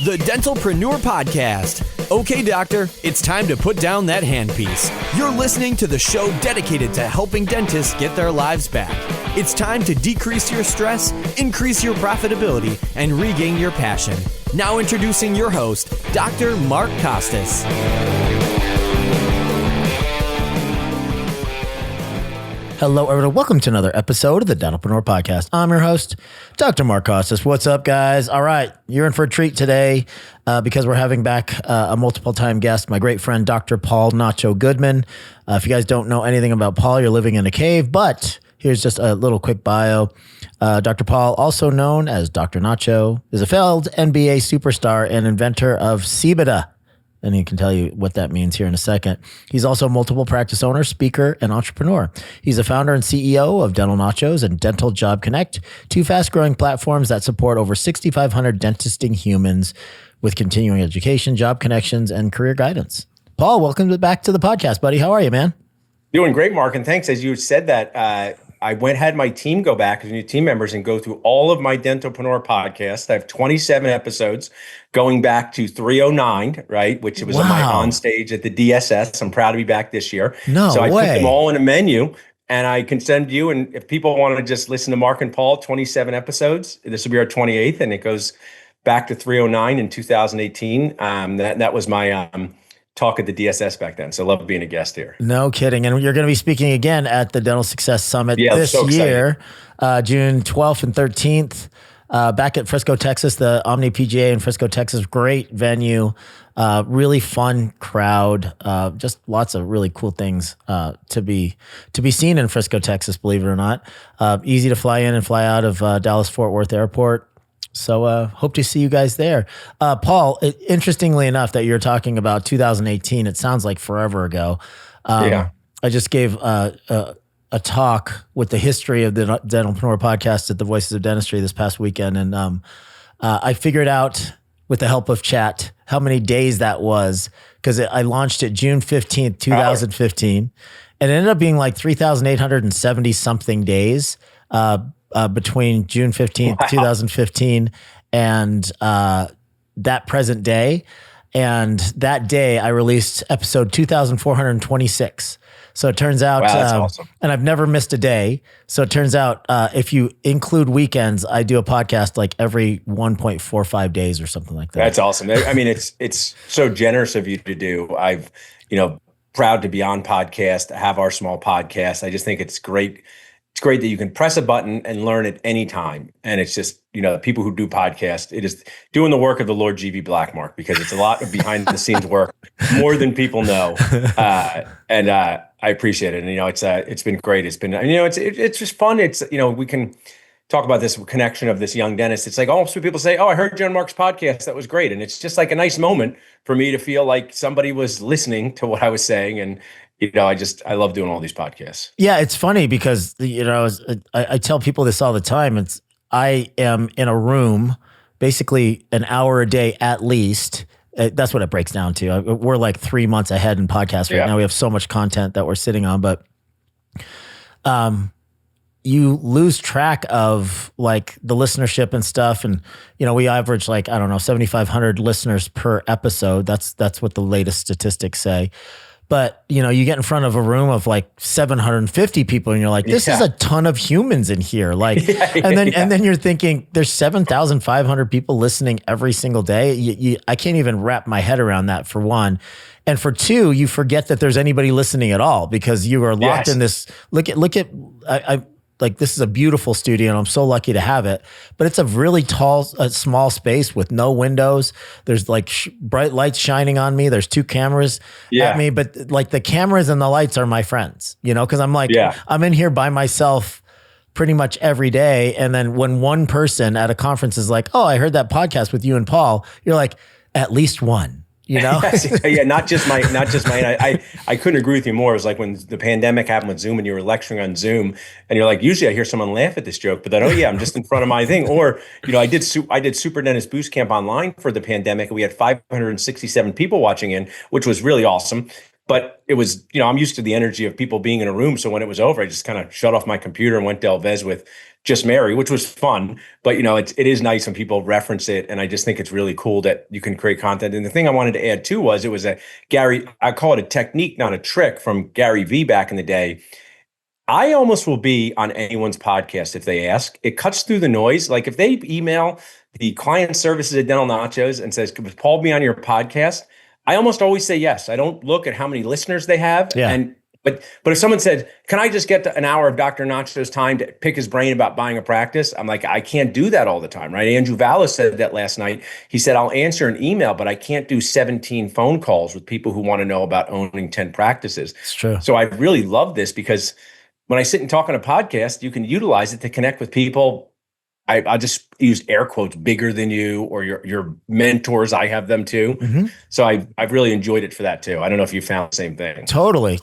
The Dentalpreneur Podcast. Okay, doctor, it's time to put down that handpiece. You're listening to the show dedicated to helping dentists get their lives back. It's time to decrease your stress, increase your profitability, and regain your passion. Now introducing your host, Dr. Mark Costas. Hello, everyone. Welcome to another episode of the Dentalpreneur Podcast. I'm your host, Dr. Mark Costas. What's up, guys? All right, you're in for a treat today because we're having back a multiple-time guest, my great friend, Dr. Paul Nacho Goodman. If you guys don't know anything about Paul, you're living in a cave, but here's just a little quick bio. Dr. Paul, also known as Dr. Nacho, is a failed NBA superstar and inventor of CBDA. And he can tell you what that means here in a second. He's also a multiple practice owner, speaker, and entrepreneur. He's the founder and CEO of Dental Nachos and Dental Job Connect, two fast-growing platforms that support over 6,500 dentisting humans with continuing education, job connections, and career guidance. Paul, welcome back to the podcast, buddy. How are you, man? Doing great, Mark, and thanks. As you said that, I had my team go back as new team members and go through all of my Dentalpreneur podcasts. I have 27 episodes going back to 309, right, which was my on stage at the DSS. I'm proud to be back this year. So I put them all in a menu, and I can send you. And if people want to just listen to Mark and Paul, 27 episodes, this will be our 28th, and it goes back to 309 in 2018. That was my talk at the DSS back then. So love being a guest here. No kidding. And you're going to be speaking again at the Dental Success Summit this year, June 12th and 13th, back at Frisco, Texas, the Omni PGA in Frisco, Texas. Great venue, really fun crowd, just lots of really cool things to be seen in Frisco, Texas, believe it or not. Easy to fly in and fly out of Dallas-Fort Worth Airport. So hope to see you guys there. Paul, interestingly enough that you're talking about 2018, it sounds like forever ago. I just gave a talk with the history of the Dentalpreneur podcast at the Voices of Dentistry this past weekend. And I figured out with the help of chat how many days that was, because I launched it June 15th, 2015. And it ended up being like 3,870 something days between June 15th, 2015 and that present day. And that day I released episode 2,426. So it turns out, that's awesome. And I've never missed a day. So it turns out if you include weekends, I do a podcast like every 1.45 days or something like that. That's awesome. I mean, it's so generous of you to do. I've, proud to be on podcast, have our small podcast. I just think it's great. It's great that you can press a button and learn at any time. And it's just, people who do podcasts, it is doing the work of the Lord G.V. Blackmark, because it's a lot of behind the scenes work, more than people know. And I appreciate it. And, it's been great. It's been, it's just fun. It's, we can talk about this connection of this young dentist. It's like, so people say, I heard you on Mark's podcast. That was great. And it's just like a nice moment for me to feel like somebody was listening to what I was saying. And, I love doing all these podcasts. Yeah, it's funny because, I tell people this all the time. I am in a room basically an hour a day at least. That's what it breaks down to. We're like 3 months ahead in podcasts right now. We have so much content that we're sitting on, but you lose track of like the listenership and stuff. And, we average 7,500 listeners per episode. That's what the latest statistics say. But, you get in front of a room of like 750 people and you're like, this is a ton of humans in here. And then you're thinking there's 7,500 people listening every single day. I can't even wrap my head around that, for one. And for two, you forget that there's anybody listening at all because you are locked in this. Look at, this is a beautiful studio and I'm so lucky to have it, but it's a really small space with no windows. There's like bright lights shining on me. There's two cameras at me, but like the cameras and the lights are my friends, cause I'm like, I'm in here by myself pretty much every day. And then when one person at a conference is like, I heard that podcast with you and Paul, you're like, at least one. Not just mine. I couldn't agree with you more. It was like when the pandemic happened with Zoom and you were lecturing on Zoom and you're like, usually I hear someone laugh at this joke, but then, I'm just in front of my thing. Or, I did Super Dentist Boost Camp online for the pandemic. And we had 567 people watching in, which was really awesome. But it was, I'm used to the energy of people being in a room. So when it was over, I just kind of shut off my computer and went Del Vez with just Mary, which was fun. But, it is nice when people reference it. And I just think it's really cool that you can create content. And the thing I wanted to add too was, it was I call it a technique, not a trick, from Gary Vee back in the day. I almost will be on anyone's podcast if they ask. It cuts through the noise. Like if they email the client services at Dental Nachos and says, "Could Paul be on your podcast?" I almost always say yes. I don't look at how many listeners they have. Yeah. But if someone said, "Can I just get an hour of Dr. Nacho's time to pick his brain about buying a practice?" I'm like, I can't do that all the time, right? Andrew Vallis said that last night. He said, "I'll answer an email, but I can't do 17 phone calls with people who want to know about owning 10 practices." It's true. So I really love this because when I sit and talk on a podcast, you can utilize it to connect with people. I just use air quotes, bigger than you, or your mentors. I have them too. Mm-hmm. So I've really enjoyed it for that too. I don't know if you found the same thing. Totally.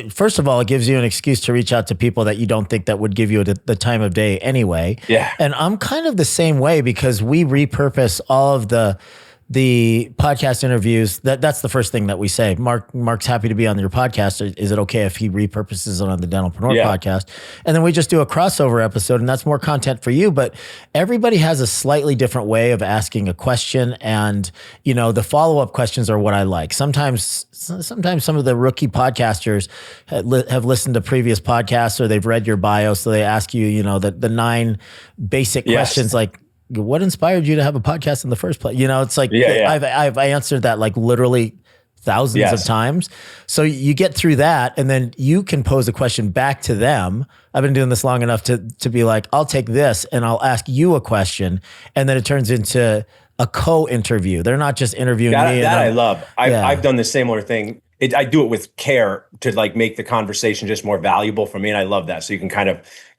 First of all, it gives you an excuse to reach out to people that you don't think that would give you the time of day anyway. Yeah. And I'm kind of the same way because we repurpose all of the podcast interviews. That's the first thing that we say. Mark's happy to be on your podcast. Is it okay if he repurposes it on the Dentalpreneur podcast? And then we just do a crossover episode, and that's more content for you. But everybody has a slightly different way of asking a question, and the follow-up questions are what I like. Sometimes some of the rookie podcasters have listened to previous podcasts, or they've read your bio, so they ask you, the 9 basic questions like, what inspired you to have a podcast in the first place? It's like, I've answered that like literally thousands of times. So you get through that, and then you can pose a question back to them. I've been doing this long enough to be like, I'll take this and I'll ask you a question. And then it turns into a co-interview. They're not just interviewing me. That I love. I've done the similar thing. I do it with care to like make the conversation just more valuable for me. And I love that. So you can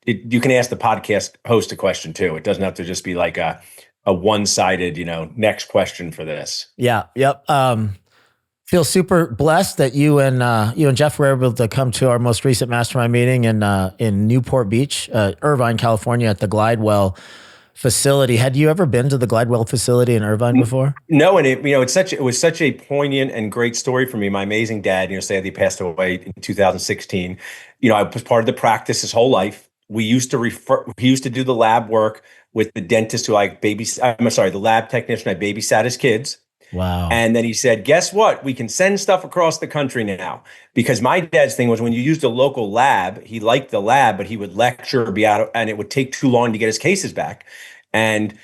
you can ask the podcast host a question too. It doesn't have to just be like a one-sided, next question for this. Yeah. Yep. Feel super blessed that you and Jeff were able to come to our most recent mastermind meeting in Newport Beach, Irvine, California, at the Glidewell facility. Had you ever been to the Glidewell facility in Irvine before? No, and it was such a poignant and great story for me. My amazing dad, sadly passed away in 2016. I was part of the practice his whole life. He used to do the lab work with the dentist the lab technician I babysat his kids. Wow. And then he said, "Guess what? We can send stuff across the country now." Because my dad's thing was, when you used a local lab, he liked the lab, but he would lecture, and it would take too long to get his cases back. And,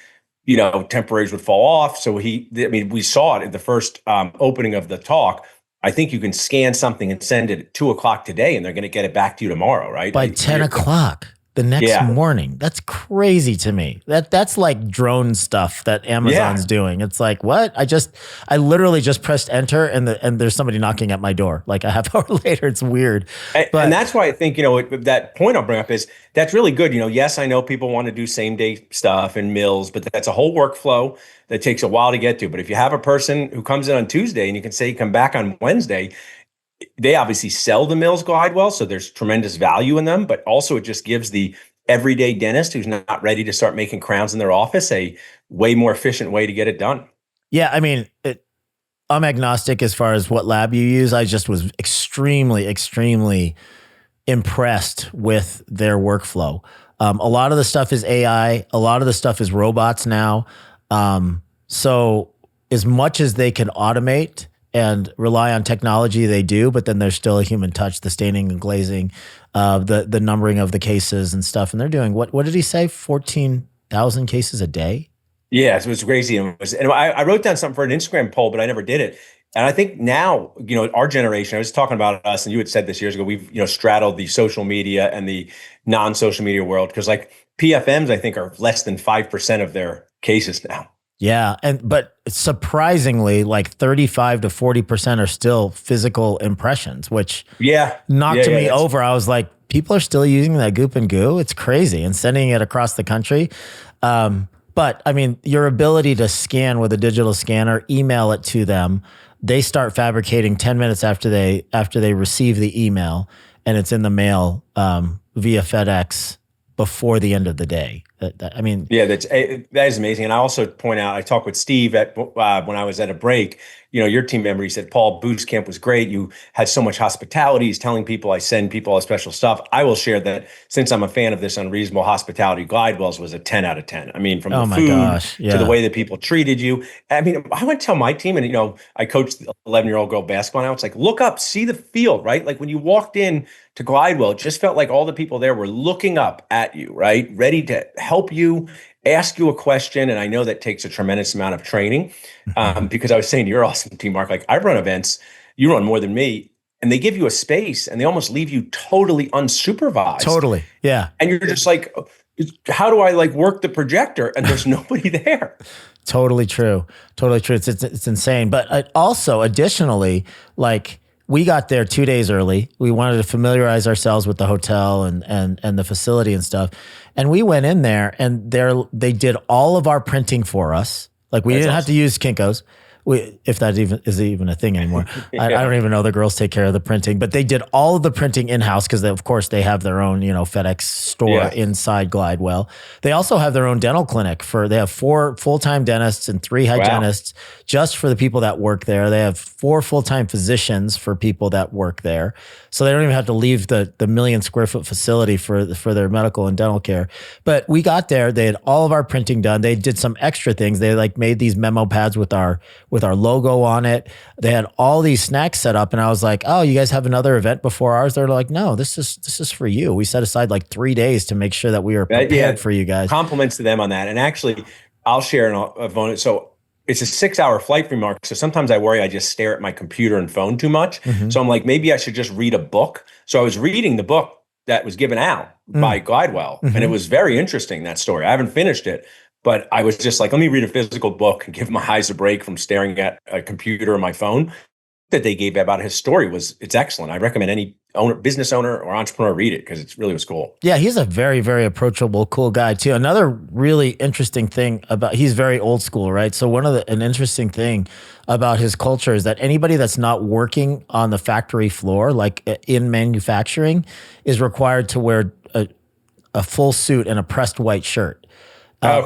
temporaries would fall off. So we saw it at the first opening of the talk. I think you can scan something and send it at 2:00 today, and they're going to get it back to you tomorrow, right? By 10 o'clock the next morning. That's crazy to me. That's like drone stuff that Amazon's doing. It's like, what? I literally just pressed enter, and there's somebody knocking at my door like a half hour later. It's weird. And that's why I think, that point I'll bring up is that's really good. Yes, I know people want to do same day stuff and mills, but that's a whole workflow that takes a while to get to. But if you have a person who comes in on Tuesday and you can say, come back on Wednesday, they obviously sell the mills Glidewell, so there's tremendous value in them, but also it just gives the everyday dentist who's not ready to start making crowns in their office a way more efficient way to get it done. Yeah, I mean, I'm agnostic as far as what lab you use. I just was extremely, extremely impressed with their workflow. A lot of the stuff is AI. A lot of the stuff is robots now. So as much as they can automate and rely on technology, they do, but then there's still a human touch, the staining and glazing, the numbering of the cases and stuff. And they're doing, what did he say? 14,000 cases a day? Yeah, it was crazy. And I wrote down something for an Instagram poll, but I never did it. And I think now, our generation, I was talking about us, and you had said this years ago, we've, straddled the social media and the non-social media world, because like PFMs, I think, are less than 5% of their cases now. Yeah. But surprisingly, like 35 to 40% are still physical impressions, which knocked me over. I was like, people are still using that goop and goo. It's crazy, and sending it across the country. But I mean, your ability to scan with a digital scanner, email it to them, they start fabricating 10 minutes after they receive the email, and it's in the mail via FedEx before the end of the day. I mean, yeah, that is amazing. And I also point out, I talked with Steve when I was at a break. Your team member, he said, Paul, Boost Camp was great. You had so much hospitality. He's telling people I send people all special stuff. I will share that since I'm a fan of this unreasonable hospitality, Glidewell's was a 10 out of 10. I mean, from the food to the way that people treated you. I mean, I would tell my team, and I coached the 11-year-old girl basketball now. It's like, look up, see the field, right? Like when you walked in to Glidewell, it just felt like all the people there were looking up at you, right? Ready to help you, ask you a question. And I know that takes a tremendous amount of training because I was saying to your awesome team, Mark, like I run events, you run more than me, and they give you a space and they almost leave you totally unsupervised. Totally. Yeah. And you're just like, how do I like work the projector? And there's nobody there. Totally true. Totally true. It's insane. But also additionally, like, we got there 2 days early. We wanted to familiarize ourselves with the hotel and the facility and stuff. And we went in there and they did all of our printing for us. Like we didn't have to use Kinko's. If that is even a thing anymore. I don't even know the girls take care of the printing, but they did all of the printing in-house because of course they have their own, FedEx store inside Glidewell. They also have their own dental clinic they have 4 full-time dentists and 3 hygienists just for the people that work there. They have 4 full-time physicians for people that work there. So they don't even have to leave the 1 million square foot facility for their medical and dental care. But we got there, they had all of our printing done. They did some extra things. They like made these memo pads with our logo on it. They had all these snacks set up and I was like, oh, you guys have another event before ours? They're like, no, this is for you. We set aside like 3 days to make sure that we were prepared for you guys. Compliments to them on that. And actually I'll share a bonus. So it's a 6-hour flight for me, Mark. So sometimes I worry I just stare at my computer and phone too much. So I'm like, maybe I should just read a book. So I was reading the book that was given out by Glidewell. And it was very interesting, that story. I haven't finished it. But I was just like, let me read a physical book and give my eyes a break from staring at a computer or my phone. That they gave about his story it's excellent. I recommend any business owner or entrepreneur read it because it really was cool. Yeah, he's a very, very approachable, cool guy too. Another really interesting thing he's very old school, right? So an interesting thing about his culture is that anybody that's not working on the factory floor, like in manufacturing, is required to wear a full suit and a pressed white shirt.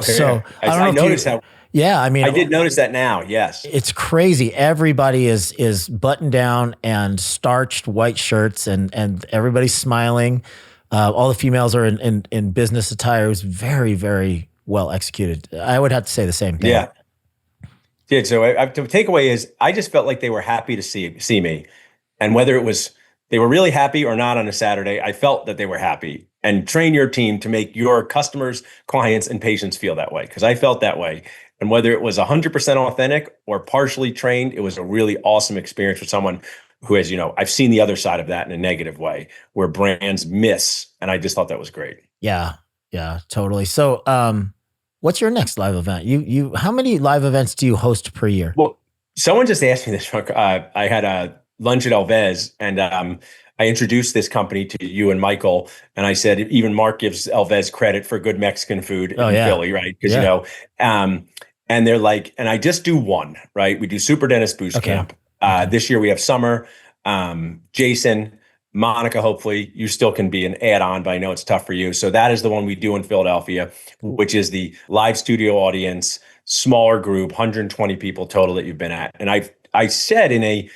So I noticed that. Yeah, I mean, I did notice that now. Yes, it's crazy. Everybody is buttoned down and starched white shirts, and everybody's smiling. All the females are in business attire. It was very, very well executed. I would have to say the same thing. Yeah. So the takeaway is, I just felt like they were happy to see me, and whether it was they were really happy or not on a Saturday, I felt that they were happy. And train your team to make your customers, clients, and patients feel that way, because I felt that way. And whether it was 100% authentic or partially trained, it was a really awesome experience with someone who has, I've seen the other side of that in a negative way where brands miss. And I just thought that was great. Yeah, totally. So what's your next live event? How many live events do you host per year? Well, someone just asked me this. I had a lunch at Elvez and I introduced this company to you and Michael, and I said, even Mark gives Elvez credit for good Mexican food in Philly, right? Because, and they're like, and I just do one, right? We do Super Dentist Boost Camp. This year we have summer. Jason, Monica, hopefully you still can be an add-on, but I know it's tough for you. So that is the one we do in Philadelphia, which is the live studio audience, smaller group, 120 people total that you've been at. And I said in a,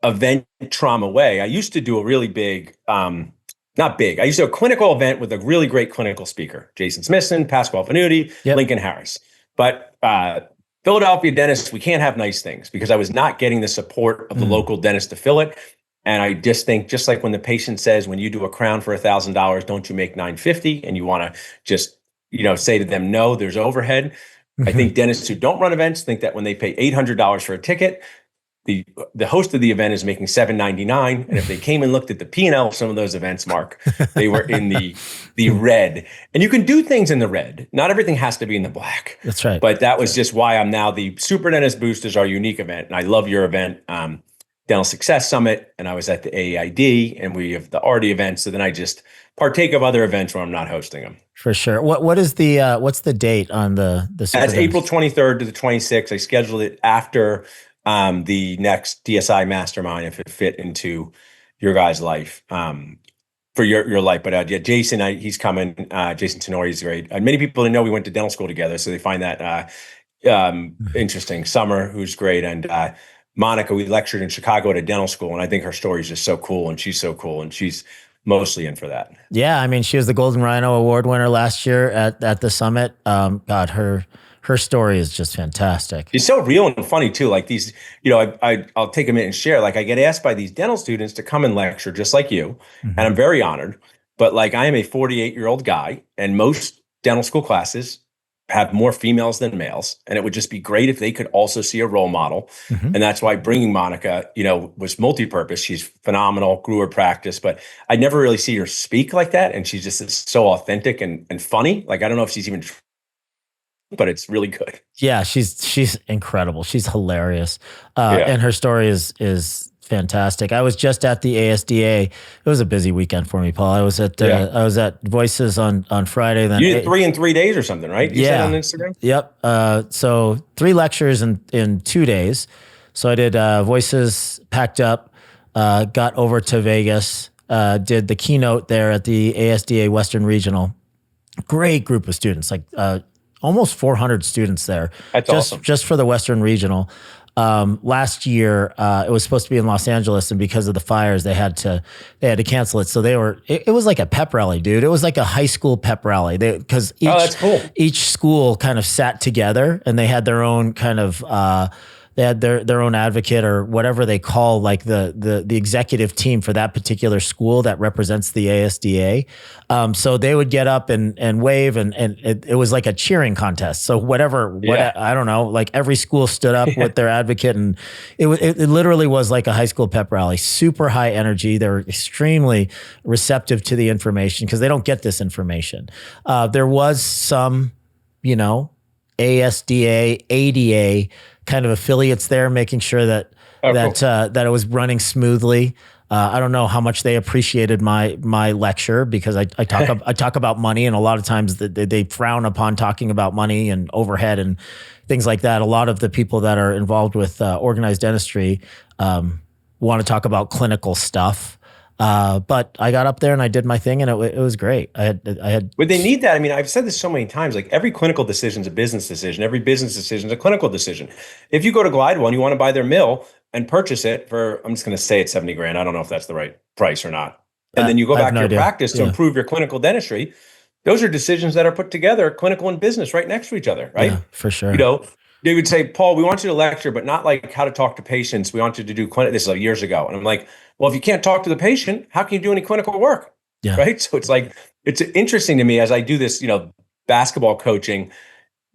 event trauma way, I used to do a really big, not big, I used to do a clinical event with a really great clinical speaker, Jason Smithson, Pasquale Venuti, Lincoln Harris. But Philadelphia dentists, we can't have nice things because I was not getting the support of the local dentist to fill it. And I just think, just like when the patient says, when you do a crown for $1,000, don't you make $950? And you want to just, say to them, no, there's overhead. I think dentists who don't run events think that when they pay $800 for a ticket, the host of the event is making $799, and if they came and looked at the P&L of some of those events, Mark, they were in the red. And you can do things in the red. Not everything has to be in the black. That's right. But that was just why I'm now the Super Dentist Boost is our unique event, and I love your event, Dental Success Summit, and I was at the AAID, and we have the RD event. So then I just partake of other events where I'm not hosting them. For sure. What is the what's the date on the Super That's April 23rd to the 26th. I scheduled it after the next DSI Mastermind, if it fit into your guys' life. for your life. But yeah, Jason, he's coming. Jason Tenori is great. Many people didn't know we went to dental school together, so they find that interesting. Summer, who's great, and Monica, we lectured in Chicago at a dental school, and I think her story is just so cool, and she's so cool, and she's mostly in for that. Yeah, I mean, she was the Golden Rhino Award winner last year at the summit. God, her story is just fantastic. It's so real and funny too. Like these, I'll take a minute and share. Like I get asked by these dental students to come and lecture just like you, and I'm very honored. But like I am a 48-year-old guy, and most dental school classes have more females than males, and it would just be great if they could also see a role model. And that's why bringing Monica, was multi-purpose. She's phenomenal, grew her practice, but I never really see her speak like that. And she's just so authentic and funny. Like, I don't know if she's even, but it's really good. Yeah, she's incredible. She's hilarious. And her story is fantastic. I was just at the ASDA. It was a busy weekend for me, Paul. I was at Voices on Friday. Then you did 3 in 3 days or something, right? You said on Instagram? Yep. So 3 lectures in 2 days. So I did Voices, packed up, got over to Vegas, did the keynote there at the ASDA Western Regional. Great group of students, like almost 400 students there. That's awesome. Just for the Western Regional. Last year, it was supposed to be in Los Angeles, and because of the fires, they had to cancel it. So it was like a pep rally, dude. It was like a high school pep rally. Because that's cool. Each school kind of sat together, and they had their own kind of, they had their own advocate or whatever they call like the executive team for that particular school that represents the ASDA. So they would get up and wave, and it was like a cheering contest. So I don't know, like every school stood up with their advocate, and it literally was like a high school pep rally, super high energy. They were extremely receptive to the information because they don't get this information. There was some, ASDA, ADA kind of affiliates there, making sure that it was running smoothly. I don't know how much they appreciated my lecture because I talk about money, and a lot of times they frown upon talking about money and overhead and things like that. A lot of the people that are involved with organized dentistry want to talk about clinical stuff. But I got up there and I did my thing, and it was great. I had. Would they need that? I mean, I've said this so many times. Like every clinical decision is a business decision. Every business decision is a clinical decision. If you go to Glidewell and you want to buy their mill and purchase it for, I'm just going to say it's $70,000. I don't know if that's the right price or not. And then you go back to your practice to improve your clinical dentistry. Those are decisions that are put together, clinical and business, right next to each other, right? Yeah, for sure. They would say, Paul, we want you to lecture, but not like how to talk to patients. We want you to do clinical. This is like years ago. And I'm like, well, if you can't talk to the patient, how can you do any clinical work? Yeah. Right. So it's interesting to me as I do this, basketball coaching,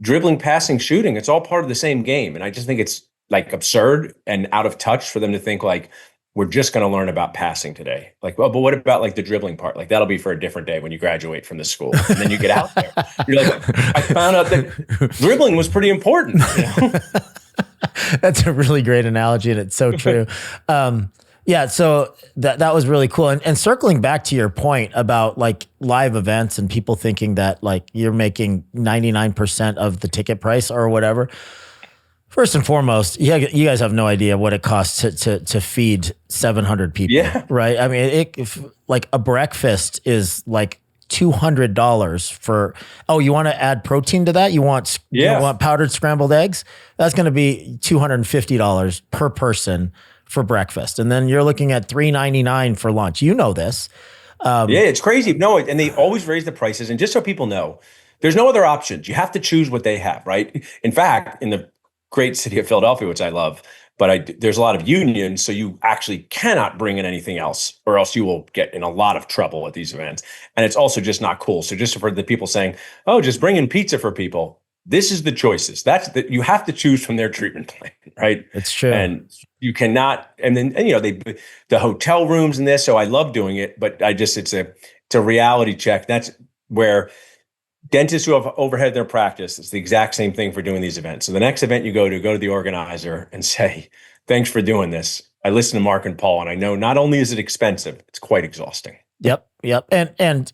dribbling, passing, shooting. It's all part of the same game. And I just think it's like absurd and out of touch for them to think like, we're just going to learn about passing today. Like, well, but what about like the dribbling part? Like that'll be for a different day when you graduate from the school. And then you get out there. You're like, I found out that dribbling was pretty important. That's a really great analogy, and it's so true. Yeah, so that was really cool. And circling back to your point about like live events and people thinking that like you're making 99% of the ticket price or whatever. First and foremost, you guys have no idea what it costs to feed 700 people. Yeah. Right. I mean, like a breakfast is like $200 for, you want to add protein to that? You want powdered scrambled eggs? That's going to be $250 per person for breakfast. And then you're looking at $3.99 for lunch. You know this. It's crazy. No, and they always raise the prices. And just so people know, there's no other options. You have to choose what they have, right? In fact, in the great city of Philadelphia, which I love, but there's a lot of unions, so you actually cannot bring in anything else, or else you will get in a lot of trouble at these events. And it's also just not cool. So just for the people saying, "Oh, just bring in pizza for people," this is the choices. You have to choose from their treatment plan, right? It's true, and you cannot. And then the hotel rooms and this. So I love doing it, but it's a reality check. That's where dentists who have overhead their practice, it's the exact same thing for doing these events. So the next event you go to the organizer and say, "Thanks for doing this. I listen to Mark and Paul, and I know not only is it expensive, it's quite exhausting." Yep. And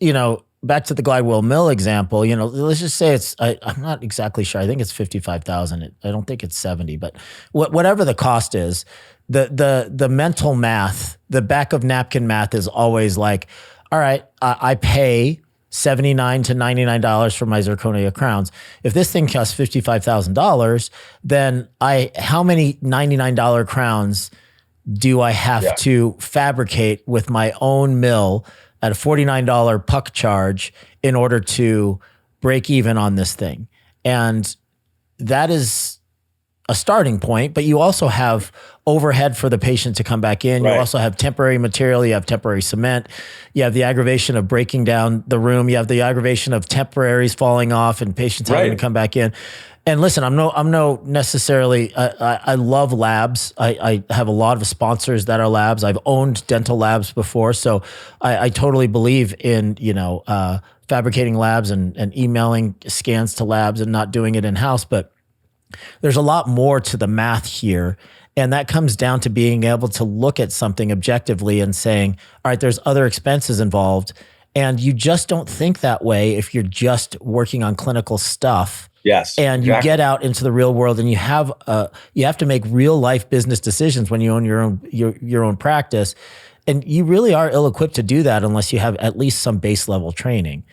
back to the Glidewell mill example, let's just say I'm not exactly sure. I think it's 55,000. I don't think it's 70, but whatever the cost is, the mental math, the back of napkin math is always like, all right, I pay $79 to $99 for my zirconia crowns. If this thing costs $55,000, then how many $99 crowns do I have to fabricate with my own mill at a $49 puck charge in order to break even on this thing? And that is a starting point, but you also have overhead for the patient to come back in. You also have temporary material. You have temporary cement. You have the aggravation of breaking down the room. You have the aggravation of temporaries falling off and patients having to come back in. And listen, I'm no necessarily, I love labs. I have a lot of sponsors that are labs. I've owned dental labs before. So I totally believe in, fabricating labs and emailing scans to labs and not doing it in-house. But there's a lot more to the math here. And that comes down to being able to look at something objectively and saying, all right, there's other expenses involved. And you just don't think that way if you're just working on clinical stuff. Yes. And you get out into the real world and you have to make real life business decisions when you own your own practice. And you really are ill-equipped to do that unless you have at least some base level training.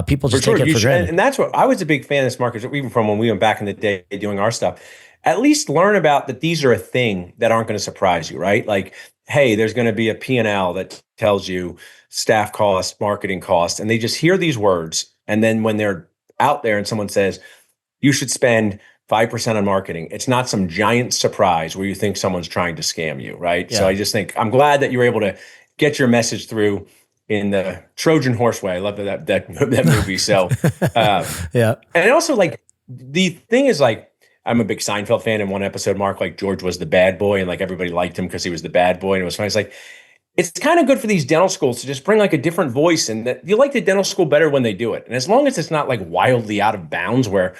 People just take it for granted. And that's what I was a big fan of this market, even from when we went back in the day doing our stuff. At least learn about that these are a thing that aren't going to surprise you, right? Like, hey, there's going to be a P&L that tells you staff costs, marketing costs, and they just hear these words. And then when they're out there and someone says, you should spend 5% on marketing, it's not some giant surprise where you think someone's trying to scam you, right? Yeah. So I just think I'm glad that you were able to get your message through in the Trojan horse way. I love that movie. So, yeah. And also, like, the thing is, like, I'm a big Seinfeld fan. In one episode, Mark, like, George was the bad boy and like everybody liked him because he was the bad boy. And it was funny. It's like, it's kind of good for these dental schools to just bring like a different voice, and that you like the dental school better when they do it. And as long as it's not like wildly out of bounds where,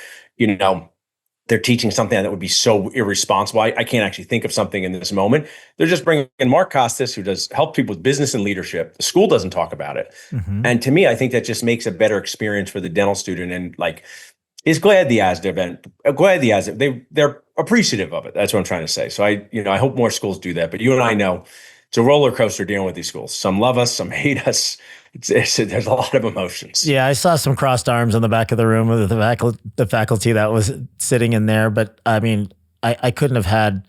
they're teaching something that would be so irresponsible. I can't actually think of something in this moment. They're just bringing in Mark Costas, who does help people with business and leadership. The school doesn't talk about it. Mm-hmm. And to me, I think that just makes a better experience for the dental student, and like, is glad he has it. They're appreciative of it. That's what I'm trying to say. So I hope more schools do that. But you and I know it's a roller coaster dealing with these schools. Some love us, some hate us. There's a lot of emotions. Yeah, I saw some crossed arms in the back of the room with the faculty that was sitting in there. But I mean, I couldn't have had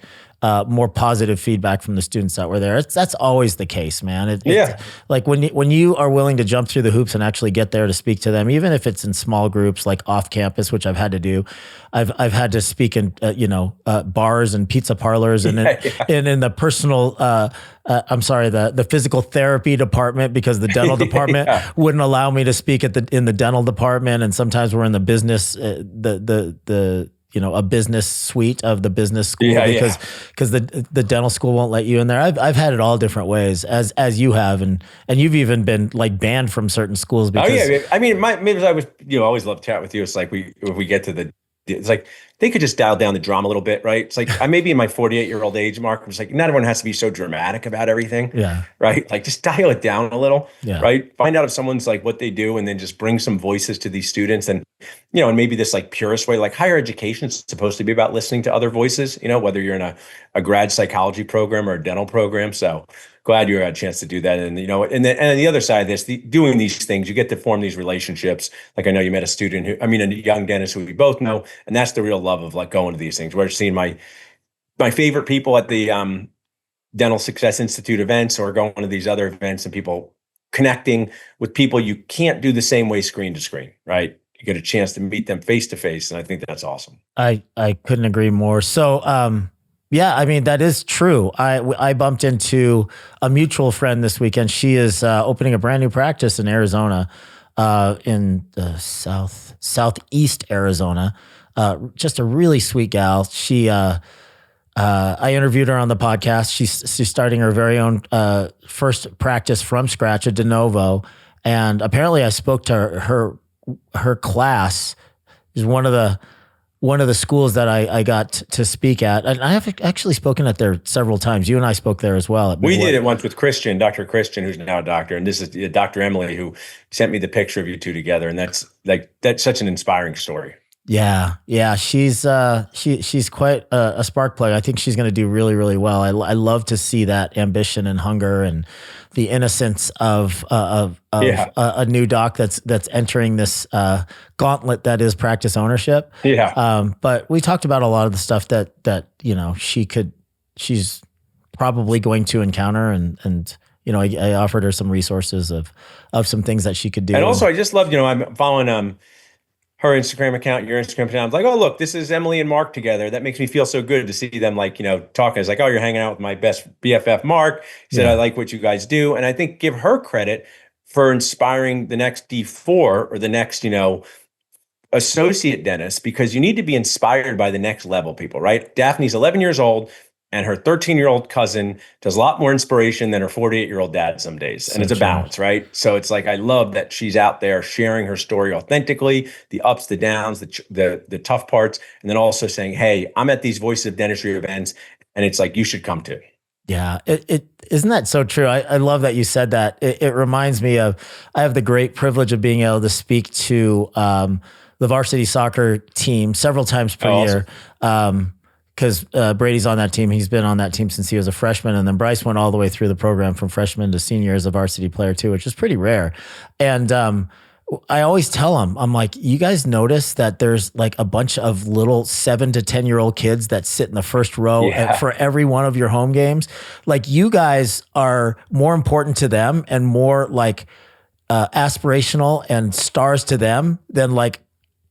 more positive feedback from the students that were there. That's always the case, man. It's like when you are willing to jump through the hoops and actually get there to speak to them, even if it's in small groups like off campus, which I've had to do. I've had to speak in bars and pizza parlors and in the personal the physical therapy department, because the dental department wouldn't allow me to speak in the dental department, and sometimes we're in the business a business suite of the business school because the dental school won't let you in there. I've had it all different ways as you have, and you've even been like banned from certain schools because I mean, maybe I was always love chat with you. It's like if we get to it's like they could just dial down the drama a little bit, right? It's like I may be in my 48-year-old age, Mark. I'm just like, not everyone has to be so dramatic about everything. Yeah. Right. Like just dial it down a little. Yeah. Right. Find out if someone's like what they do, and then just bring some voices to these students. And and maybe this like purist way, like higher education is supposed to be about listening to other voices, whether you're in a grad psychology program or a dental program. So glad you had a chance to do that. And, and then the other side of this, doing these things, you get to form these relationships. Like I know you met a young dentist who we both know, and that's the real love of like going to these things. We're seeing my favorite people at the Dental Success Institute events, or going to these other events, and people connecting with people you can't do the same way screen to screen, right? You get a chance to meet them face to face. And I think that's awesome. I couldn't agree more. So, yeah, I mean, that is true. I bumped into a mutual friend this weekend. She is opening a brand new practice in Arizona, in the southeast Arizona. Just a really sweet gal. She, I interviewed her on the podcast. She's starting her very own first practice from scratch, a de novo. And apparently I spoke to her class. Is one of the schools that I got to speak at. And I have actually spoken at there several times. You and I spoke there as well. We did it once with Dr. Christian, who's now a doctor. And this is Dr. Emily, who sent me the picture of you two together. And that's such an inspiring story. Yeah. She's quite a spark plug. I think she's going to do really, really well. I love to see that ambition and hunger and the innocence of a new doc that's entering this gauntlet that is practice ownership. Yeah. But we talked about a lot of the stuff that she's probably going to encounter, and I offered her some resources of some things that she could do. And also, I just love, I'm following her Instagram account, your Instagram account. I'm like, oh, look, this is Emily and Mark together. That makes me feel so good to see them talking. It's like, oh, you're hanging out with my best BFF, Mark. He said, I like what you guys do. And I think give her credit for inspiring the next D4 or the next, associate dentist, because you need to be inspired by the next level people, right? Daphne's 11 years old. And her 13-year-old cousin does a lot more inspiration than her 48-year-old dad some days. And it's a balance, right? So it's like, I love that she's out there sharing her story authentically, the ups, the downs, the tough parts, and then also saying, hey, I'm at these Voices of Dentistry events, and it's like, you should come too. Yeah, it isn't that so true? I love that you said that. It reminds me of, I have the great privilege of being able to speak to the varsity soccer team several times per year. Because Brady's on that team. He's been on that team since he was a freshman. And then Bryce went all the way through the program from freshman to senior as a varsity player too, which is pretty rare. And I always tell them, I'm like, you guys notice that there's like a bunch of little 7 to 10-year-old kids that sit in the first row for every one of your home games. Like, you guys are more important to them and more like aspirational and stars to them than like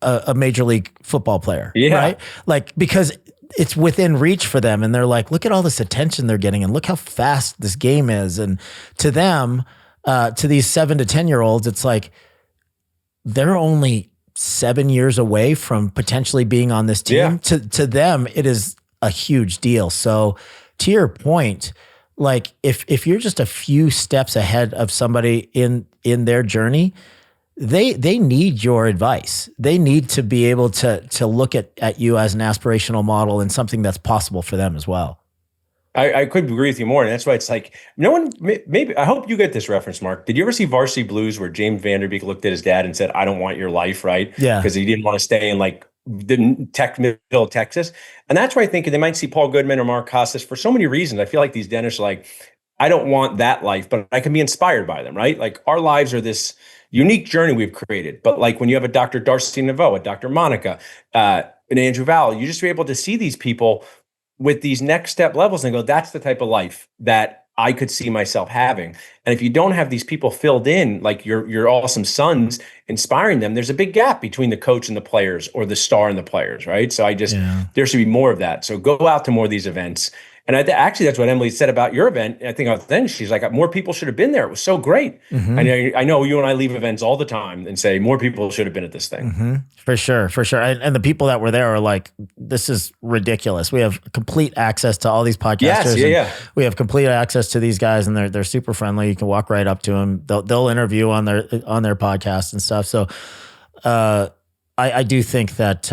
a major league football player. Yeah. Right? Like, because it's within reach for them. And they're like, look at all this attention they're getting and look how fast this game is. And to them, to these 7 to 10-year-olds, it's like, they're only 7 years away from potentially being on this team. Yeah. To them, it is a huge deal. So to your point, like if you're just a few steps ahead of somebody in their journey, they need your advice. They need to be able to look at you as an aspirational model and something that's possible for them as well. I couldn't agree with you more. And that's why it's like, no one, maybe, I hope you get this reference, Mark. Did you ever see Varsity Blues where James Vanderbeek looked at his dad and said, I don't want your life, right? Yeah. Because he didn't want to stay in like the middle of Texas. And that's why I think they might see Paul Goodman or Mark Costas for so many reasons. I feel like these dentists are like, I don't want that life, but I can be inspired by them, right? Like, our lives are this unique journey we've created. But like when you have a Dr. Darcy Naveau, a Dr. Monica, and Andrew Val, you just be able to see these people with these next step levels and go, that's the type of life that I could see myself having. And if you don't have these people filled in, like your awesome sons inspiring them, there's a big gap between the coach and the players, or the star and the players, right? So there should be more of that. So go out to more of these events. And actually, that's what Emily said about your event. I think then she's like, more people should have been there. It was so great. Mm-hmm. I know you and I leave events all the time and say more people should have been at this thing. Mm-hmm. For sure. And the people that were there are like, this is ridiculous. We have complete access to all these podcasters. Yes, we have complete access to these guys, and they're super friendly. You can walk right up to them. They'll interview on their podcast and stuff. So I do think that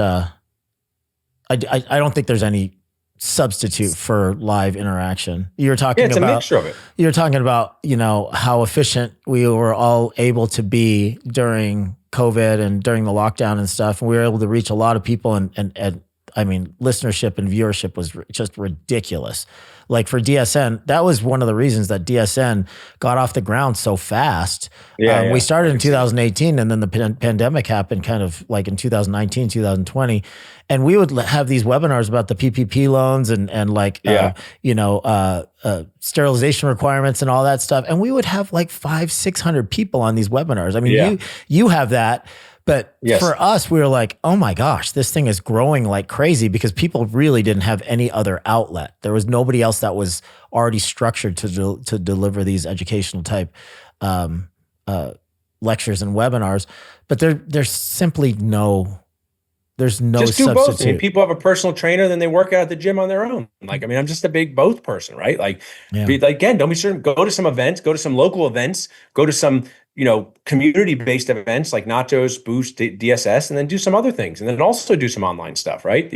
I don't think there's any substitute for live interaction. You're talking about, it's a mixture of it. You're talking about, how efficient we were all able to be during COVID and during the lockdown and stuff. And we were able to reach a lot of people, and I mean, listenership and viewership was just ridiculous. Like for DSN, that was one of the reasons that DSN got off the ground so fast. We started in 2018, and then the pandemic happened kind of like in 2019, 2020. And we would have these webinars about the PPP loans and sterilization requirements and all that stuff. And we would have like 500-600 people on these webinars. I mean, you have that. But for us, we were like, oh my gosh, this thing is growing like crazy, because people really didn't have any other outlet. There was nobody else that was already structured to deliver these educational type lectures and webinars. But there's simply there's no just do substitute. Both. I mean, people have a personal trainer, then they work out at the gym on their own. Like, I mean, I'm just a big both person, right? Like, again, don't be certain. Go to some events, go to some local events, go to some, community-based events like Nacho's, Boost, DSS, and then do some other things. And then also do some online stuff, right?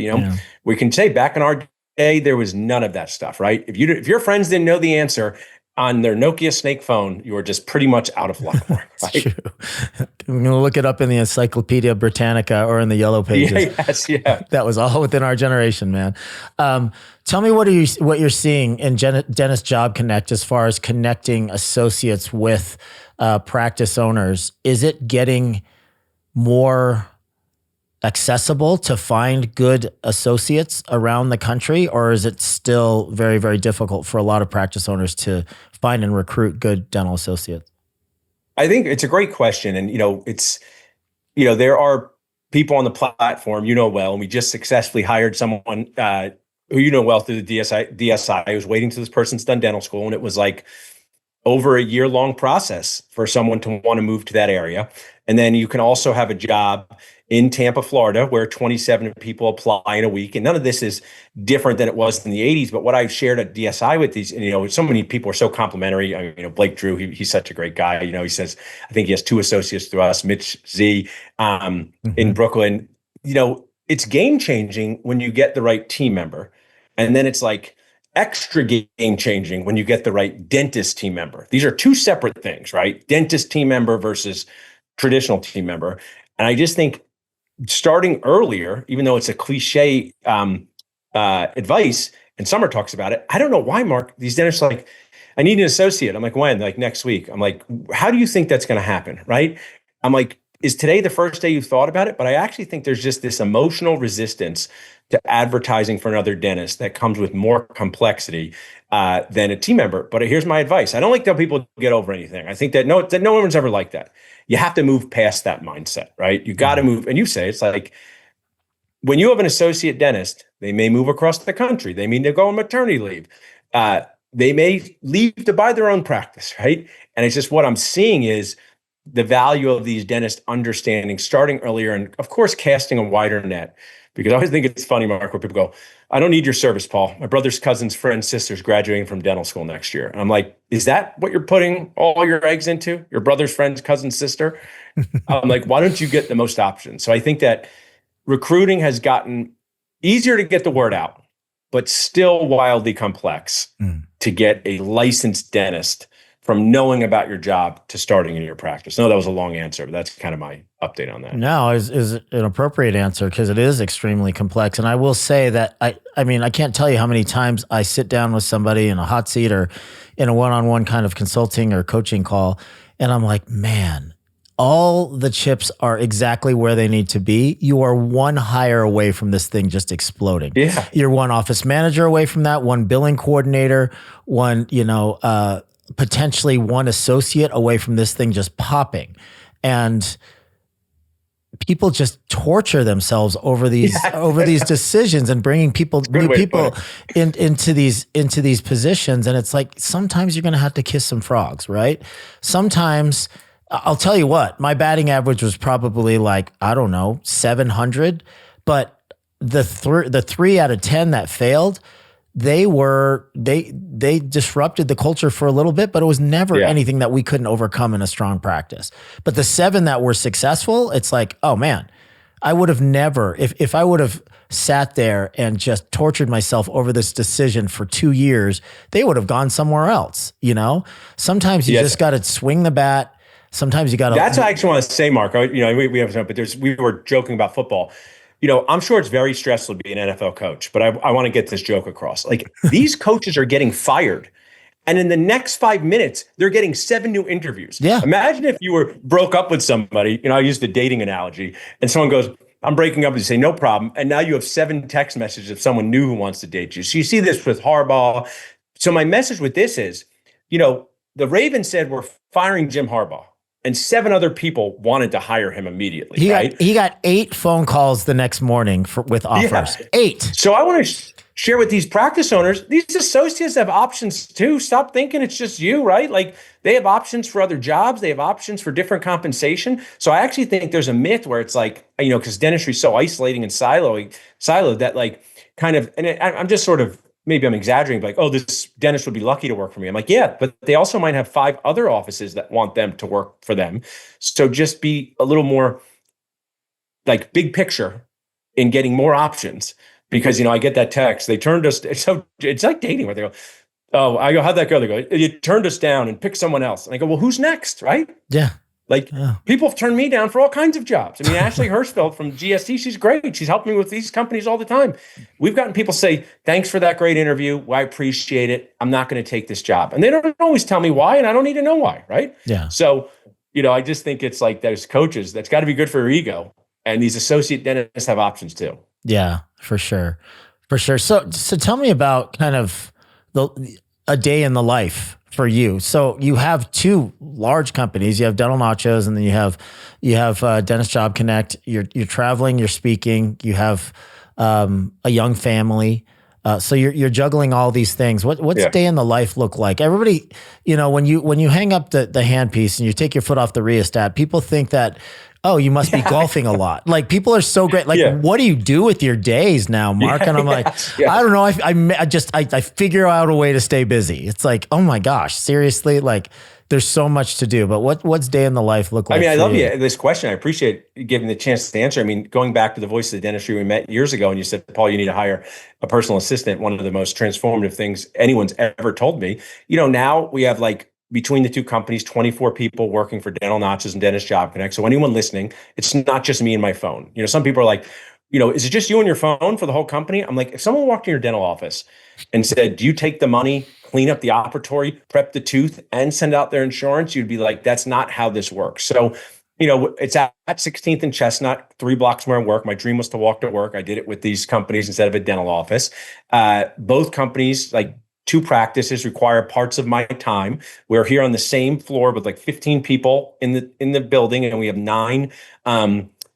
We can say back in our day, there was none of that stuff, right? If your friends didn't know the answer, on their Nokia Snake phone, you are just pretty much out of luck. Right? True. I'm going to look it up in the Encyclopedia Britannica or in the Yellow Pages. Yeah. That was all within our generation, man. Tell me what you're seeing in Dentist Job Connect as far as connecting associates with practice owners. Is it getting more accessible to find good associates around the country, or is it still very, very difficult for a lot of practice owners to find and recruit good dental associates? I think it's a great question. And, there are people on the platform, well, and we just successfully hired someone who well through the DSI. I was waiting till this person's done dental school, and it was like over a year-long process for someone to want to move to that area. And then you can also have a job in Tampa, Florida, where 27 people apply in a week. And none of this is different than it was in the 80s. But what I've shared at DSI with these, so many people are so complimentary. Blake Drew, he's such a great guy. He says, I think he has 2 associates through us, Mitch Z in Brooklyn. It's game changing when you get the right team member. And then it's like extra game changing when you get the right dentist team member. These are 2 separate things, right? Dentist team member versus traditional team member. And I just think starting earlier, even though it's a cliche advice, and Summer talks about it, I don't know why, Mark, these dentists are like, I need an associate. I'm like, when? Like next week. I'm like, how do you think that's going to happen? Right? I'm like, is today the first day you've thought about it? But I actually think there's just this emotional resistance to advertising for another dentist that comes with more complexity than a team member. But here's my advice. I don't like tell people to get over anything. I think that no one's ever like that. You have to move past that mindset, right? You got to move. And you say, it's like, when you have an associate dentist, they may move across the country. They may go on maternity leave. They may leave to buy their own practice, right? And it's just what I'm seeing is the value of these dentists understanding, starting earlier, and of course, casting a wider net. Because I always think it's funny, Mark, where people go, I don't need your service, Paul. My brother's cousin's friend's sister's graduating from dental school next year. And I'm like, is that what you're putting all your eggs into? Your brother's friend's cousin's sister? I'm like, why don't you get the most options? So I think that recruiting has gotten easier to get the word out, but still wildly complex to get a licensed dentist from knowing about your job to starting in your practice. No, that was a long answer, but that's kind of my update on that. No, is an appropriate answer because it is extremely complex. And I will say that I mean, I can't tell you how many times I sit down with somebody in a hot seat or in a one-on-one kind of consulting or coaching call, and I'm like, man, all the chips are exactly where they need to be. You are one hire away from this thing just exploding. Yeah. You're one office manager away from that, one billing coordinator, one, potentially one associate away from this thing just popping. And people just torture themselves over these these decisions and bringing new people into these positions. And it's like, sometimes you're going to have to kiss some frogs, right? Sometimes I'll tell you what, my batting average was probably like, I don't know, 700, but the 3 out of 10 that failed, they disrupted the culture for a little bit, but it was never anything that we couldn't overcome in a strong practice. But the 7 that were successful, it's like, oh man, I would have never, if I would have sat there and just tortured myself over this decision for 2 years, they would have gone somewhere else. Sometimes you just got to swing the bat. Sometimes you got to. That's what I actually want to say, Mark. We have some, but we were joking about football. I'm sure it's very stressful to be an NFL coach, but I want to get this joke across. Like, these coaches are getting fired, and in the next 5 minutes, they're getting 7 new interviews. Yeah. Imagine if you broke up with somebody. I use the dating analogy, and someone goes, "I'm breaking up," and you say, "No problem," and now you have 7 text messages of someone new who wants to date you. So you see this with Harbaugh. So my message with this is, the Ravens said we're firing Jim Harbaugh, and 7 other people wanted to hire him immediately. He got 8 phone calls the next morning with offers. Yeah. 8. So I want to share with these practice owners, these associates have options too. Stop thinking it's just you, right? Like, they have options for other jobs. They have options for different compensation. So I actually think there's a myth where it's like, because dentistry is so isolating and siloed that, like, kind of, and I'm just sort of, maybe I'm exaggerating, but like, oh, this dentist would be lucky to work for me. I'm like, yeah, but they also might have 5 other offices that want them to work for them. So just be a little more like big picture in getting more options, because, I get that text. They turned us. It's like dating where they go, Oh, I go, how'd that go? They go, you turned us down and picked someone else. And I go, well, who's next, right? Yeah. Like people have turned me down for all kinds of jobs. I mean, Ashley Hirschfeld from GST, she's great. She's helping me with these companies all the time. We've gotten people say, thanks for that great interview. Well, I appreciate it. I'm not going to take this job. And they don't always tell me why, and I don't need to know why, right? Yeah. So, I just think it's like those coaches, that's got to be good for your ego. And these associate dentists have options too. Yeah, for sure. For sure. So tell me about kind of a day in the life for you. So you have two large companies. You have Dental Nachos, and then you have Dentist Job Connect. You're traveling, you're speaking, you have a young family. So you're juggling all these things. What's day in the life look like? Everybody, when you hang up the handpiece and you take your foot off the rheostat, people think that, oh, you must be golfing a lot. Like, people are so great. Like, what do you do with your days now, Mark? And I'm like, I don't know. I figure out a way to stay busy. It's like, oh my gosh, seriously? Like, there's so much to do, but what's day in the life look like? I mean, I love this question. I appreciate you giving the chance to answer. I mean, going back to the Voice of the Dentistry we met years ago, and you said, Paul, you need to hire a personal assistant. One of the most transformative things anyone's ever told me. Now we have, like, between the two companies, 24 people working for Dental Nachos and Dentist Job Connect. So anyone listening, it's not just me and my phone. Some people are like, is it just you and your phone for the whole company? I'm like, if someone walked in your dental office and said, do you take the money, clean up the operatory, prep the tooth, and send out their insurance? You'd be like, that's not how this works. So, it's at 16th and Chestnut, 3 blocks from where I work. My dream was to walk to work. I did it with these companies instead of a dental office. Both companies, like, 2 practices, require parts of my time. We're here on the same floor with like 15 people in the building, and we have 9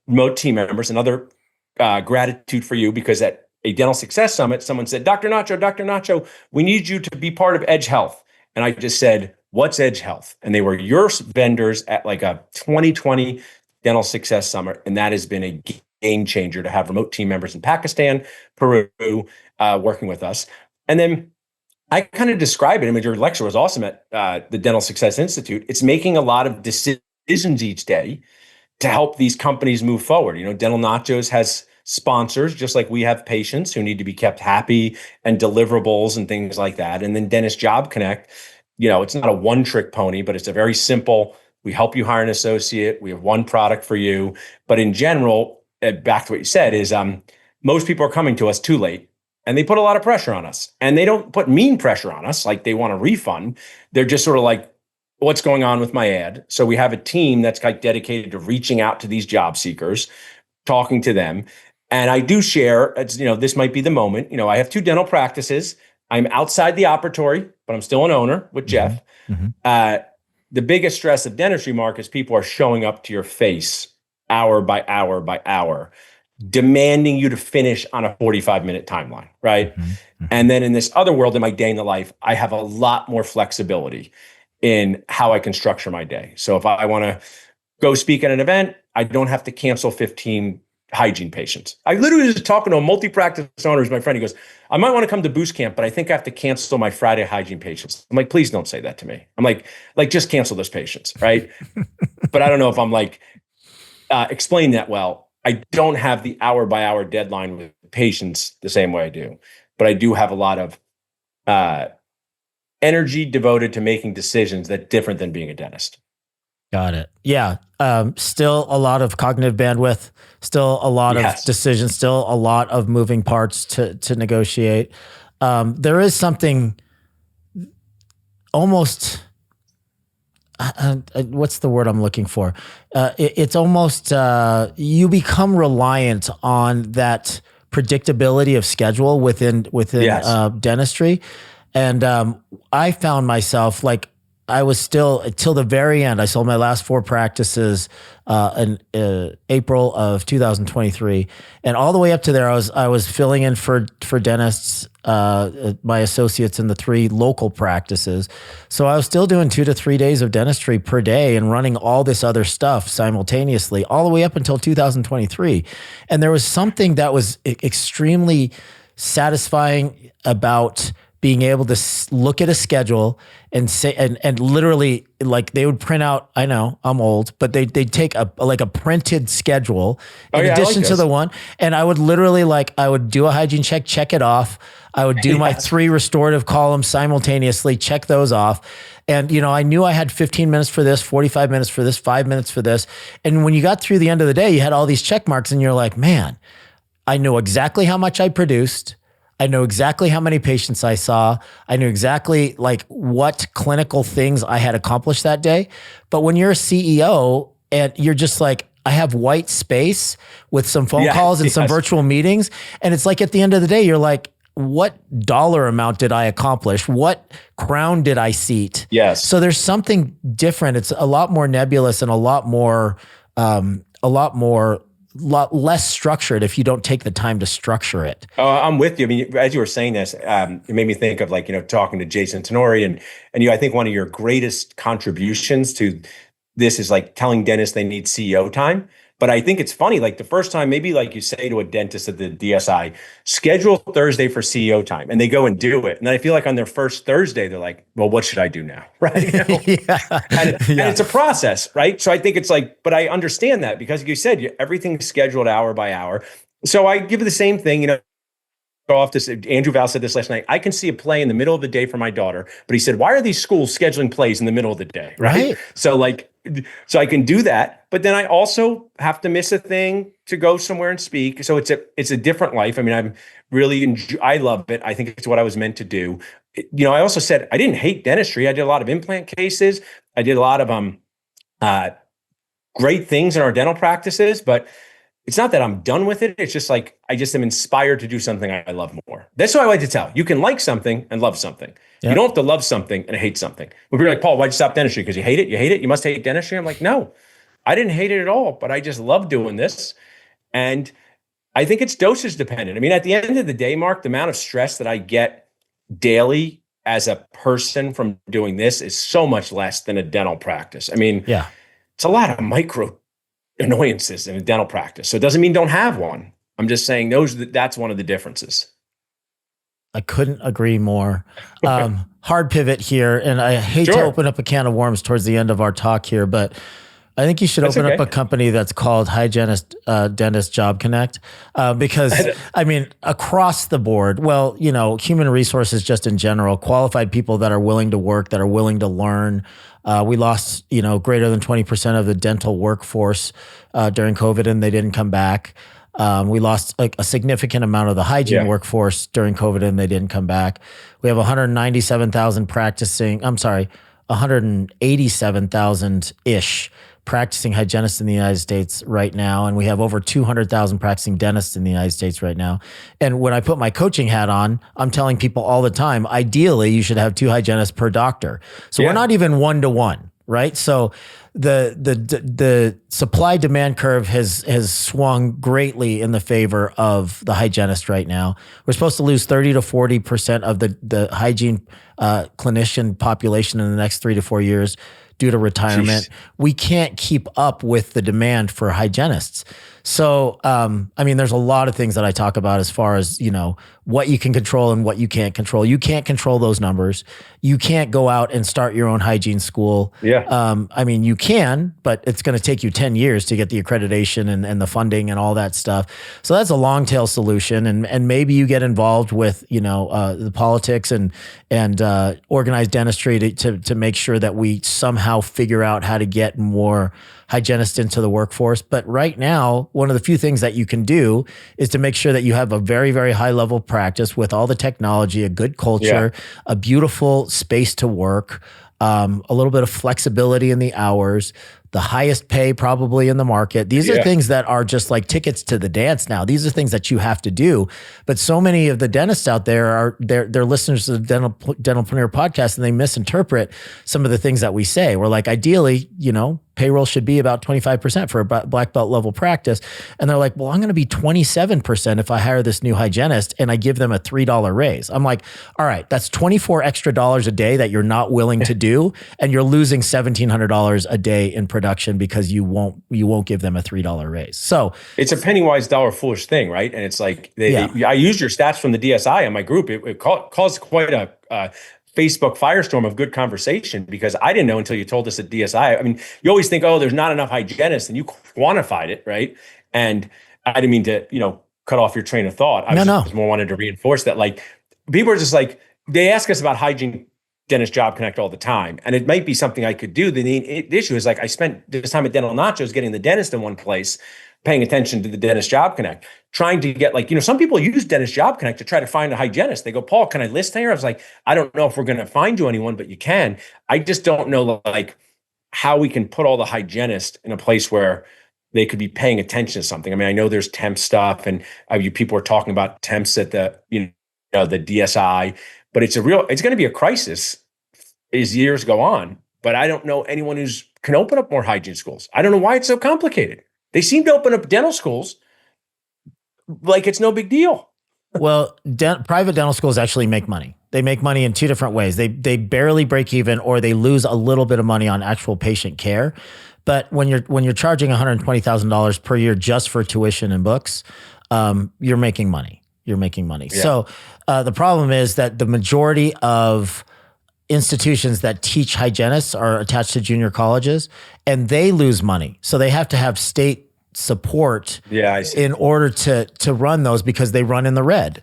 remote team members. Another gratitude for you, because at a Dental Success Summit, someone said, Dr. Nacho, we need you to be part of Edge Health. And I just said, what's Edge Health? And they were your vendors at like a 2020 Dental Success Summit. And that has been a game changer to have remote team members in Pakistan, Peru, working with us. And then I kind of describe it. I mean, your lecture was awesome at the Dental Success Institute. It's making a lot of decisions each day to help these companies move forward. Dental Nachos has sponsors, just like we have patients who need to be kept happy, and deliverables and things like that. And then Dentist Job Connect, it's not a one-trick pony, but it's a very simple, we help you hire an associate. We have one product for you. But in general, back to what you said, is most people are coming to us too late. And they put a lot of pressure on us, and they don't put mean pressure on us, like they want a refund. They're just sort of like, what's going on with my ad? So we have a team that's like dedicated to reaching out to these job seekers, talking to them. And I do share, this might be the moment. I have 2 dental practices. I'm outside the operatory, but I'm still an owner with Jeff. Mm-hmm. The biggest stress of dentistry, Mark, is people are showing up to your face hour by hour by hour, demanding you to finish on a 45-minute timeline, right? Mm-hmm. And then in this other world, in my day in the life, I have a lot more flexibility in how I can structure my day. So if I want to go speak at an event, I don't have to cancel 15 hygiene patients. I literally was talking to a multi-practice owner, who's my friend. He goes, I might want to come to Boost Camp, but I think I have to cancel my Friday hygiene patients. I'm like, please don't say that to me. I'm like just cancel those patients, right? But I don't know if I'm like, explain that well. I don't have the hour by hour deadline with patients the same way I do, but I do have a lot of energy devoted to making decisions that's different than being a dentist. Got it. Yeah. Still a lot of cognitive bandwidth, still a lot of decisions, still a lot of moving parts to negotiate. There is something almost, what's the word I'm looking for? It's almost, you become reliant on that predictability of schedule within dentistry. And I found myself like, I was still, till the very end, I sold my last 4 practices in April of 2023. And all the way up to there, I was filling in for dentists, my associates in the 3 local practices. So I was still doing 2 to 3 days of dentistry per day and running all this other stuff simultaneously, all the way up until 2023. And there was something that was extremely satisfying about being able to look at a schedule and say, and literally like they would print out, I know I'm old, but they'd take a printed schedule in addition to the one. And I would literally I would do a hygiene check it off. I would do my 3 restorative columns simultaneously, check those off. And, I knew I had 15 minutes for this, 45 minutes for this, 5 minutes for this. And when you got through the end of the day, you had all these check marks and you're like, man, I know exactly how much I produced. I know exactly how many patients I saw. I knew exactly what clinical things I had accomplished that day. But when you're a CEO and you're just I have white space with some phone calls and some virtual meetings. And it's at the end of the day, you're like, what dollar amount did I accomplish? What crown did I seat? Yes. So there's something different. It's a lot more nebulous and a lot less structured if you don't take the time to structure it. I'm with you. I mean, as you were saying this, it made me think of talking to Jason Tenori and I think one of your greatest contributions to this is telling dentists they need CEO time. But I think it's funny, the first time, maybe you say to a dentist at the DSI, schedule Thursday for CEO time, and they go and do it. And then I feel on their first Thursday, they're like, well, what should I do now? Right? And it's a process, right? So I think it's but I understand that because you said everything's scheduled hour by hour. So I give it the same thing, off this. Andrew Val said this last night. I can see a play in the middle of the day for my daughter, but he said, why are these schools scheduling plays in the middle of the day? Right. So I can do that, but then I also have to miss a thing to go somewhere and speak. So it's a different life. I mean, I love it. I think it's what I was meant to do. I also said, I didn't hate dentistry. I did a lot of implant cases. I did a lot of great things in our dental practices, but it's not that I'm done with it. It's just I just am inspired to do something I love more. That's what I like to tell. You can like something and love something. Yep. You don't have to love something and hate something. When people are like, Paul, why'd you stop dentistry? Because you hate it? You hate it? You must hate dentistry? I'm like, no, I didn't hate it at all, but I just love doing this. And I think it's dosage dependent. I mean, at the end of the day, Mark, the amount of stress that I get daily as a person from doing this is so much less than a dental practice. I mean, it's a lot of micro annoyances in a dental practice. So it doesn't mean don't have one. I'm just saying that's one of the differences. I couldn't agree more. Hard pivot here. And I hate to open up a can of worms towards the end of our talk here, but I think you should open up a company that's called Hygienist Dentist Job Connect, because I mean, across the board, human resources just in general, qualified people that are willing to work, that are willing to learn. We lost, greater than 20% of the dental workforce during COVID, and they didn't come back. We lost a significant amount of the hygiene workforce during COVID, and they didn't come back. We have 187,000-ish practicing hygienists in the United States right now. And we have over 200,000 practicing dentists in the United States right now. And when I put my coaching hat on, I'm telling people all the time, ideally, you should have 2 hygienists per doctor. So we're not even 1-to-1, right? So the supply demand curve has swung greatly in the favor of the hygienist right now. We're supposed to lose 30 to 40% of the hygiene clinician population in the next 3 to 4 years due to retirement. Jeez. We can't keep up with the demand for hygienists. So, I mean, there's a lot of things that I talk about as far as, what you can control and what you can't control. You can't control those numbers. You can't go out and start your own hygiene school. I mean, you can, but it's going to take you 10 years to get the accreditation and the funding and all that stuff. So that's a long tail solution. And maybe you get involved with, the politics and organized dentistry to make sure that we somehow figure out how to get more hygienists into the workforce. But right now, one of the few things that you can do is to make sure that you have a very, very high level practice with all the technology, a good culture, a beautiful space to work, a little bit of flexibility in the hours, the highest pay probably in the market. These are things that are just like tickets to the dance now. These are things that you have to do. But so many of the dentists out there they're listeners to the Dentalpreneur podcast, and they misinterpret some of the things that we say. We're like, ideally, payroll should be about 25% for a black belt level practice. And they're like, well, I'm going to be 27% if I hire this new hygienist and I give them a $3 raise. I'm like, all right, that's $24 extra a day that you're not willing to do. And you're losing $1,700 a day in production. production because you won't give them a $3 raise. So it's a penny wise, dollar foolish thing, right? And it's like I used your stats from the DSI in my group. It caused quite a Facebook firestorm of good conversation because I didn't know until you told us at DSI. I mean, you always think, oh, there's not enough hygienists, and you quantified it, right? And I didn't mean to, cut off your train of thought. I was more wanted to reinforce that. Like, people are just like, they ask us about Hygiene Dentist Job Connect all the time, and it might be something I could do. The issue is, like, I spent this time at Dental Nachos getting the dentist in one place, paying attention to the Dentist Job Connect, trying to get, like, some people use Dentist Job Connect to try to find a hygienist. They go, Paul, can I list here? I was like, I don't know if we're going to find you anyone, but you can. I just don't know, like, how we can put all the hygienists in a place where they could be paying attention to something. I mean, I know there's temp stuff, and people are talking about temps at the, the DSI, but it's going to be a crisis as years go on. But I don't know anyone who's can open up more hygiene schools. I don't know why it's so complicated. They seem to open up dental schools like it's no big deal. Well, private dental schools actually make money. They make money in two different ways. They barely break even, or they lose a little bit of money on actual patient care. But when you're charging $120,000 per year just for tuition and books, you're making money. You're making money. Yeah. So the problem is that the majority of institutions that teach hygienists are attached to junior colleges, and they lose money. So they have to have state support in order to run those, because they run in the red.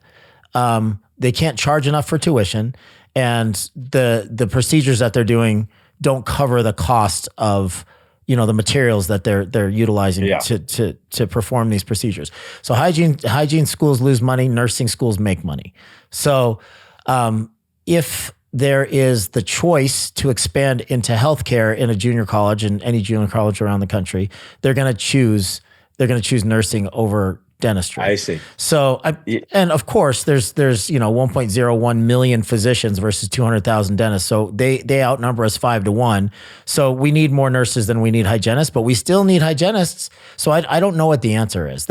They can't charge enough for tuition, and the procedures that they're doing don't cover the cost of the materials that they're utilizing to perform these procedures. So hygiene schools lose money, nursing schools make money. So if there is the choice to expand into healthcare in a junior college, and any junior college around the country, they're going to choose nursing over dentistry. I see. So, and of course, there's 1.01 million physicians versus 200,000 dentists. So they outnumber us 5-1. So we need more nurses than we need hygienists, but we still need hygienists. So I don't know what the answer is.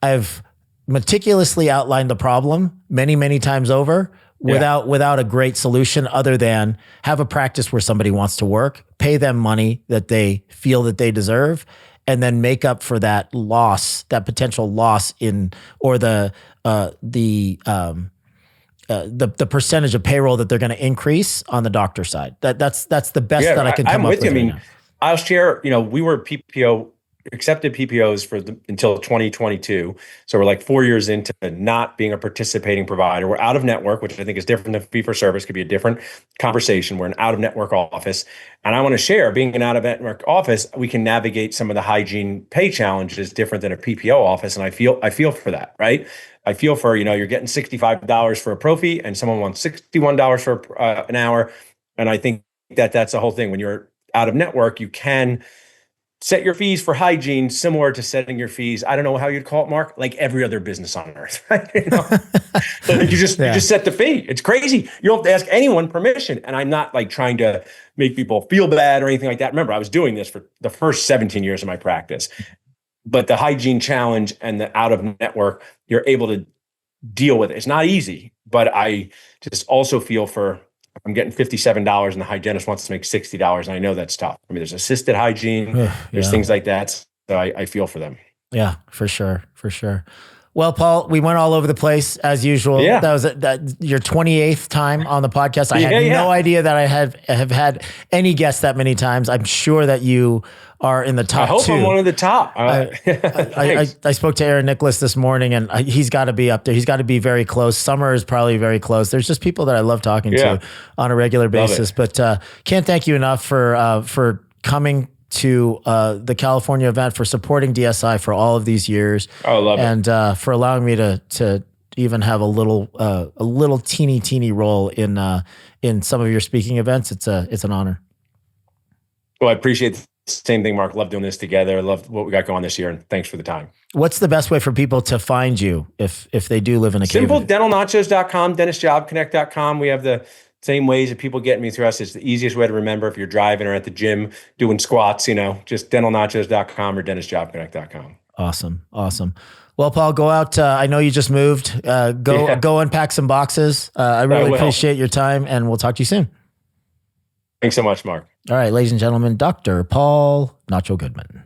I've meticulously outlined the problem many times over without a great solution, other than have a practice where somebody wants to work, pay them money that they feel that they deserve, and then make up for that potential loss or the percentage of payroll that they're going to increase on the doctor side. That's the best that I can come up with. I mean, I'll share, we were PPO, accepted PPOs until 2022. So we're like 4 years into not being a participating provider. We're out of network, which I think is different than fee for service, could be a different conversation. We're an out of network office. And I want to share, being an out of network office, we can navigate some of the hygiene pay challenges different than a PPO office. And I feel for that, right? I feel for, you're getting $65 for a pro fee and someone wants $61 for an hour. And I think that's the whole thing. When you're out of network, you can set your fees for hygiene similar to setting your fees, I don't know how you'd call it, Mark, like every other business on earth, right? Like you just set the fee. It's crazy. You don't have to ask anyone permission. And I'm not like trying to make people feel bad or anything like that. Remember, I was doing this for the first 17 years of my practice. But the hygiene challenge and the out of network, you're able to deal with it. It's not easy, but I just also feel for, I'm getting $57 and the hygienist wants to make $60. And I know that's tough. I mean, there's assisted hygiene, there's things like that. So I feel for them. Yeah, for sure. For sure. Well, Paul, we went all over the place as usual. Yeah. That was your 28th time on the podcast. I had no idea that I have had any guests that many times. I'm sure that you are in the top 2. I hope I'm one of the top. I spoke to Aaron Nicholas this morning, and he's got to be up there. He's got to be very close. Summer is probably very close. There's just people that I love talking to on a regular basis. But can't thank you enough for coming to the California event, for supporting DSI for all of these years. Oh, I love it. And for allowing me to even have a little teeny role in some of your speaking events. It's an honor. Well, I appreciate the same thing, Mark. Love doing this together. Love what we got going this year, and thanks for the time. What's the best way for people to find you if they do live in a simple? Dentalnachos.com, dentistjobconnect.com. We have the same ways that people get me through us. It's the easiest way to remember if you're driving or at the gym doing squats, just dentalnachos.com or dentistjobconnect.com. Awesome. Well, Paul, go out. I know you just moved. Go unpack some boxes. I really appreciate your time, and we'll talk to you soon. Thanks so much, Mark. All right, ladies and gentlemen, Dr. Paul Nacho Goodman.